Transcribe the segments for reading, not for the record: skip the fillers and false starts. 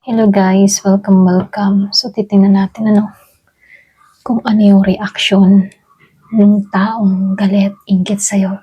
Hello guys, welcome. So titingnan natin kung ano yung reaction ng taong galit, inggit sa'yo.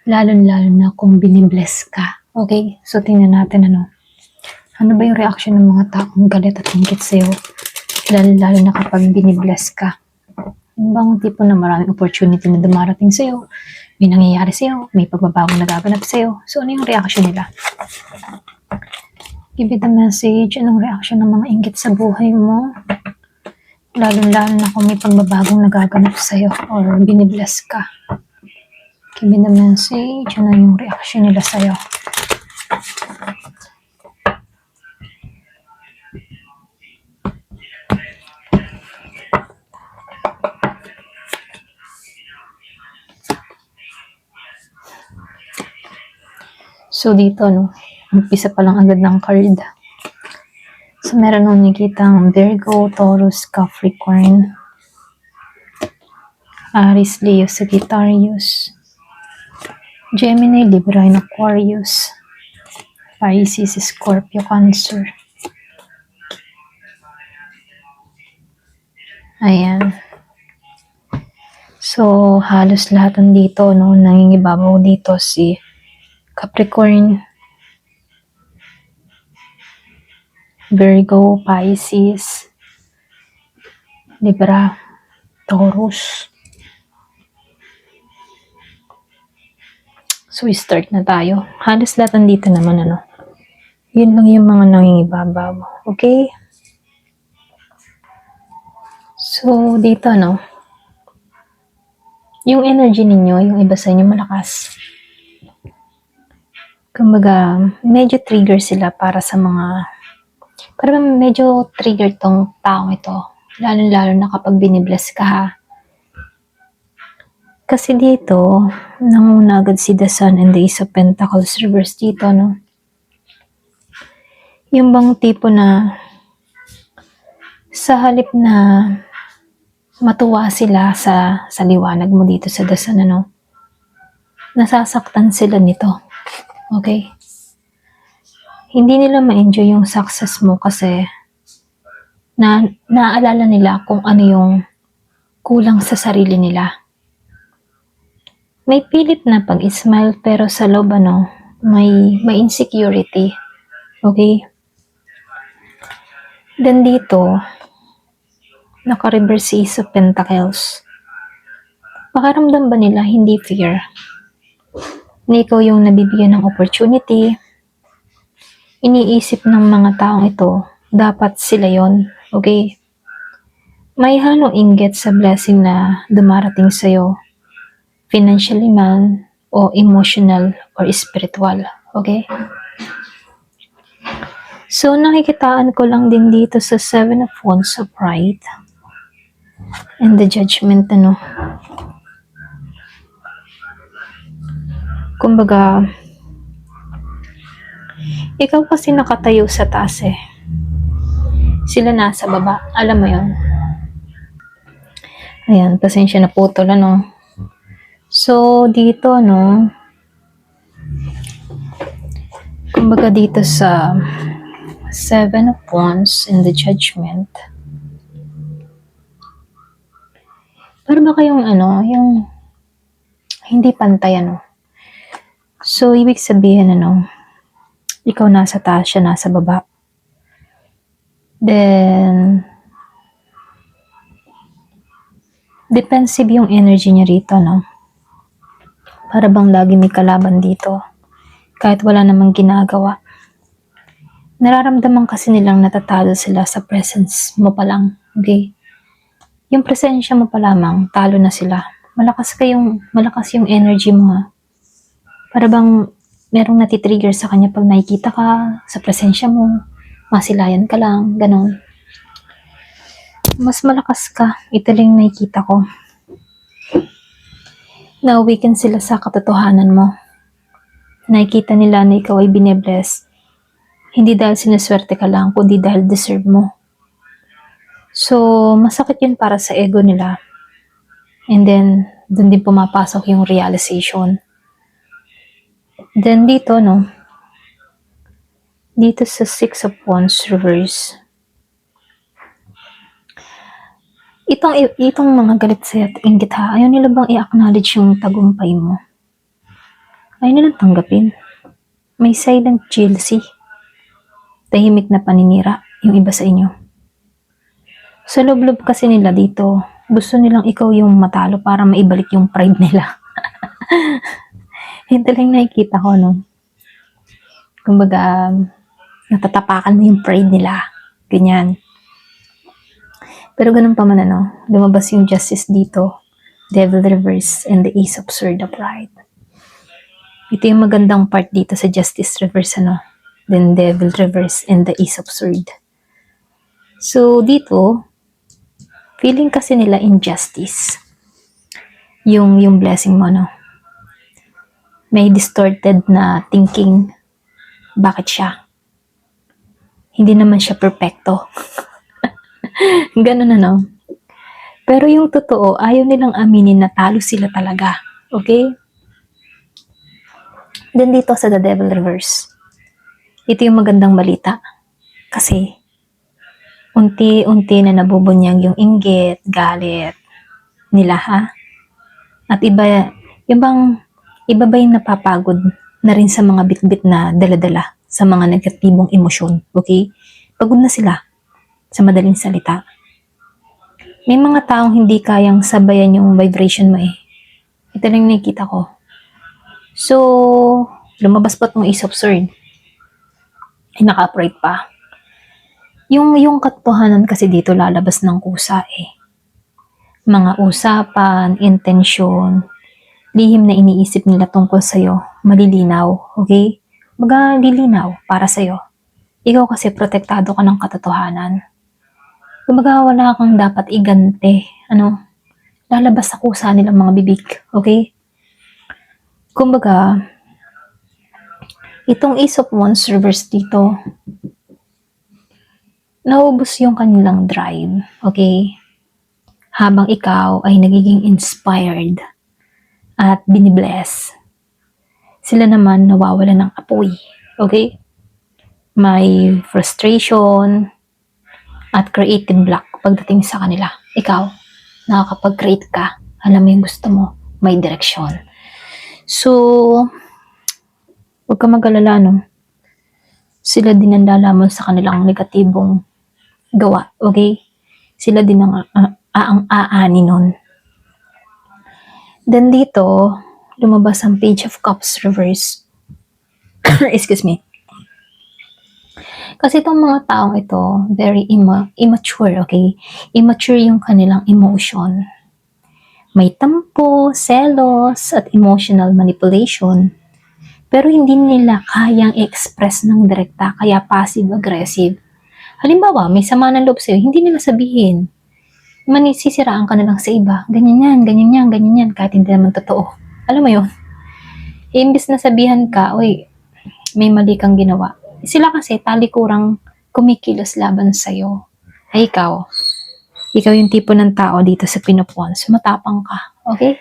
Lalo-lalo na kung binibless ka. Okay? So tingnan natin ano ba yung reaction ng mga taong galit at inggit sa'yo. Lalo-lalo na kapag binibless ka. Yung bang tipo na maraming opportunity na dumarating sa'yo, may nangyayari sa'yo, may pagbabagong nagaganap sa'yo. So ano yung reaction nila? Give it a message. Anong reaction ng mga inggit sa buhay mo? Lalo-lalo na kung may pagbabagong nagaganap sa'yo or binibless ka. Give it a message. Ano yung reaction nila sa'yo? So dito, umpisa pa lang agad ng card. So meron nakikitang Virgo, Taurus, Capricorn, Aries, Leo, Sagittarius, Gemini, Libra, and Aquarius, Pisces, Scorpio, Cancer. Ayan. So halos lahat nandito, nangingibabaw dito si Capricorn, Virgo, Pisces, Libra, Taurus. So, start na tayo. Halos lahat nandito naman, Yun lang yung mga nangingibabaw. Okay? So, dito, yung energy ninyo, yung iba sa inyo malakas. Kumbaga, medyo trigger sila para sa mga, parang medyo trigger tong taong ito. Lalo-lalo na kapag binibless ka, ha? Kasi dito, nanguna agad si the Sun and the Ace of Pentacles reverse dito, Yung bang tipo na sa halip na matuwa sila sa liwanag mo dito sa the Sun, nasasaktan sila nito. Okay? Hindi nila ma-enjoy yung success mo kasi naaalala nila kung ano yung kulang sa sarili nila. May pilit na pag-smile pero sa loob may insecurity. Okay? Then dito, naka-reverse Ace of Pentacles. Makaramdam ba nila hindi fear? Na ikaw yung nabibigyan ng opportunity. Iniisip ng mga taong ito, dapat sila yon. Okay? May halong inggit sa blessing na dumarating sa'yo. Financially man, o emotional, or spiritual. Okay? So, nakikitaan ko lang din dito sa Seven of Wands of Pride and the Judgment, Kumbaga, ikaw kasi nakatayo sa taas Sila nasa baba. Alam mo yon. Ayan, pasensya na putol, So, dito, kumbaga dito sa Seven of Wands and the Judgment, para ba kayong yung hindi pantay, So, ibig sabihin, ikaw nasa taas, siya nasa baba. Then, defensive yung energy niya rito, Para bang lagi may kalaban dito. Kahit wala namang ginagawa. Nararamdaman kasi nilang natatalo sila sa presence mo pa lang. Okay? Yung presensya mo pa lamang, talo na sila. Malakas yung energy mo, ha? Para bang merong natitrigger sa kanya pag nakikita ka sa presensya mo, masilayan ka lang, ganon. Mas malakas ka, ito lang nakikita ko. Na-awaken sila sa katotohanan mo. Nakikita nila na ikaw ay binibless. Hindi dahil sinaswerte ka lang, kundi dahil deserve mo. So, masakit yun para sa ego nila. And then, dun din pumapasok yung realization. Then dito, dito sa Six of Wands reverse, itong mga galit sa'yo at inggit ha, ayaw nila bang i-acknowledge yung tagumpay mo? Ayaw nilang tanggapin. May silent jealousy. Tahimik na paninira yung iba sa inyo. Sa loob-loob kasi nila dito, gusto nilang ikaw yung matalo para maibalik yung pride nila. Ito lang nakikita ko, no? Kumbaga, natatapakan mo yung pride nila. Ganyan. Pero ganun pa man, lumabas yung justice dito, devil reverse, and the ace of sword upright. Ito yung magandang part dito sa justice reverse, then devil reverse, and the ace of sword. So, dito, feeling kasi nila injustice. Yung blessing mo, may distorted na thinking, bakit siya? Hindi naman siya perfecto. Ganun, Pero yung totoo, ayaw nilang aminin na talo sila talaga. Okay? Then dito sa the devil reverse, ito yung magandang balita. Kasi, unti-unti na nabubunyag yung inggit, galit nila, ha? At iba ba yung napapagod na rin sa mga bitbit na dala-dala sa mga negatibong emosyon, okay? Pagod na sila, sa madaling salita. May mga taong hindi kayang sabayan yung vibration mo eh. Ito lang nakikita ko. So, lumabas pa itong ace of sword. Ay, naka-upright pa. Yung katotohanan kasi dito lalabas ng kusa eh. Mga usapan, intensyon, lihim na iniisip nila tungkol sa'yo, malilinaw, okay? Lilinaw para sa'yo. Ikaw kasi protektado ka ng katotohanan. Kumbaga wala kang dapat igante, lalabas sa kusa nilang mga bibig, okay? Kumbaga, itong ace of wands reverse dito, naubos yung kanilang drive, okay? Habang ikaw ay nagiging inspired at binibless, sila naman nawawala ng apoy, okay? May frustration at creative block pagdating sa kanila. Ikaw, nakakapag-create ka, alam mo yung gusto mo, may direksyon. So, huwag ka mag-alala, sila din ang lalamon sa kanilang negatibong gawa, okay? Sila din ang aani nun. Then dito, lumabas ang Page of Cups reverse. Excuse me. Kasi itong mga taong ito, very immature, okay? Immature yung kanilang emotion. May tampo, selos, at emotional manipulation. Pero hindi nila kayang i-express ng direkta, kaya passive-aggressive. Halimbawa, may sama ng loob sa'yo, hindi nila sabihin. Manisisiraan ka na lang sa iba. Ganyan yan, kahit hindi naman totoo. Alam mo yun? Imbis na sabihan ka, uy, may mali kang ginawa. Sila kasi talikurang kumikilos laban sa'yo. Ay ikaw yung tipo ng tao dito sa Queen of Wands. Matapang ka. Okay?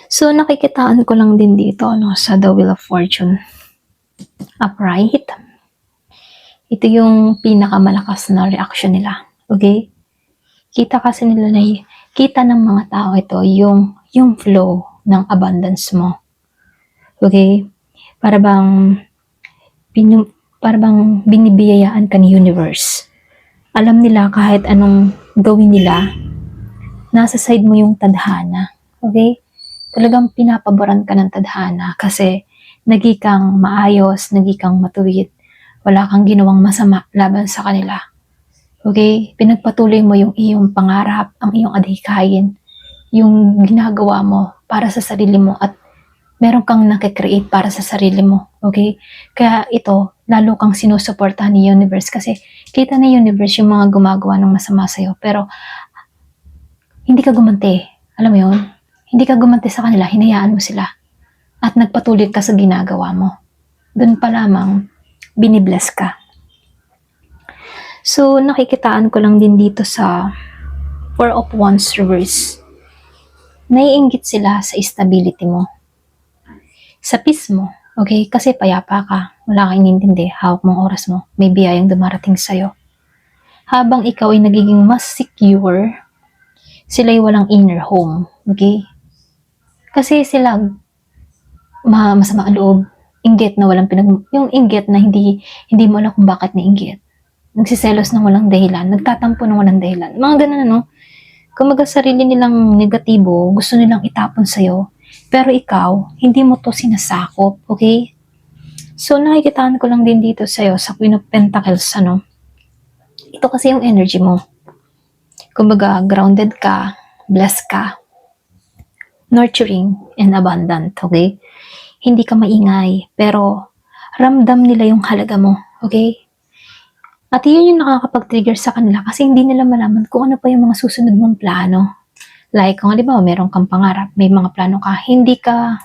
So, nakikitaan ko lang din dito sa The Wheel of Fortune. Upright. Ito yung pinakamalakas na reaction nila. Okay? Kita kasi nila kita ng mga tao ito yung flow ng abundance mo. Okay? Para bang binibiyayaan ka ni universe. Alam nila kahit anong gawin nila, nasa side mo yung tadhana. Okay? Talagang pinapaboran ka ng tadhana kasi naging maayos, naging matuwid. Wala kang ginawang masama laban sa kanila. Okay? Pinagpatuloy mo yung iyong pangarap, ang iyong adhikain, yung ginagawa mo para sa sarili mo at meron kang nakikreate para sa sarili mo. Okay? Kaya ito, lalo kang sinusuportahan ni universe kasi kita ni universe yung mga gumagawa ng masama sa'yo. Pero, hindi ka gumanti. Alam mo yun? Hindi ka gumanti sa kanila, hinayaan mo sila. At nagpatuloy ka sa ginagawa mo. Doon pa lamang, binibless ka. So, nakikitaan ko lang din dito sa Four of Wands reverse. Naiinggit sila sa stability mo. Sa peace mo, okay? Kasi payapa ka, wala kang inintindi, hawak mong oras mo, may biyayang dumarating sa'yo. Habang ikaw ay nagiging mas secure, sila'y walang inner home, okay? Kasi sila, masama ang loob, inggit na walang yung inggit na hindi mo alam kung bakit niinggit. Nagsiselos ng walang dahilan, nagtatampo ng walang dahilan. Mga ganun, ano? Kumaga sarili nilang negatibo, gusto nilang itapon sa'yo, pero ikaw, hindi mo to sinasakop, okay? So, nakikitaan ko lang din dito sa'yo, sa Queen of Pentacles, ano? Ito kasi yung energy mo. Kumbaga, grounded ka, blessed ka, nurturing, and abundant, okay? Hindi ka maingay, pero ramdam nila yung halaga mo, okay? At yun yung nakakapag-trigger sa kanila kasi hindi nila malaman kung ano pa yung mga susunod mong plano. Like, kung di ba, meron kang pangarap, may mga plano ka, hindi ka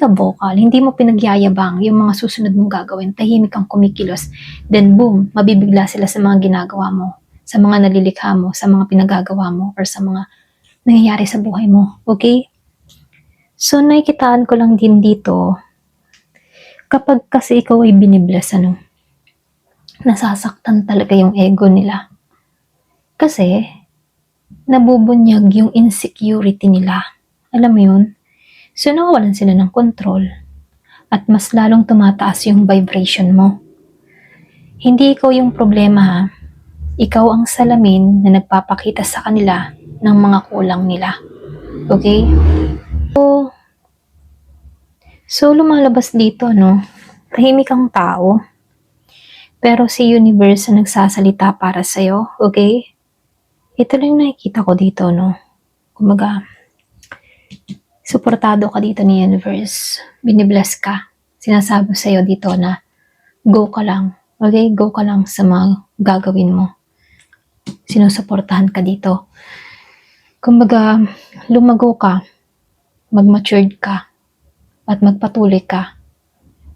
vocal, hindi mo pinagyayabang yung mga susunod mong gagawin, tahimik kang kumikilos, then boom, mabibigla sila sa mga ginagawa mo, sa mga nalilikha mo, sa mga pinagagawa mo, or sa mga nangyayari sa buhay mo, okay? So, nakikitaan ko lang din dito, kapag kasi ikaw ay binibless, ano, nasasaktan talaga yung ego nila. Kasi, nabubunyag yung insecurity nila. Alam mo yun? So, nawawalan sila ng control. At mas lalong tumataas yung vibration mo. Hindi ikaw yung problema, ha? Ikaw ang salamin na nagpapakita sa kanila ng mga kulang nila. Okay? So lumalabas dito, no? Tahimik ang tao. Pero si universe na nagsasalita para sa'yo, okay? Ito lang nakikita ko dito, no? Kumaga, suportado ka dito ni universe. Binibless ka. Sinasabi sa'yo dito na go ka lang. Okay? Go ka lang sa mga gagawin mo. Sinusuportahan ka dito. Kumbaga, lumago ka. Mag-matured ka. At magpatuloy ka.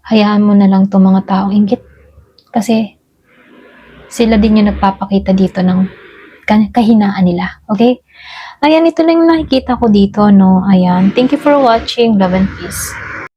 Hayaan mo na lang itong mga taong inggit. Kasi sila din yung nagpapakita dito ng kahinaan nila. Okay? Ayan, ito lang nakikita ko dito, no? Ayan. Thank you for watching. Love and peace.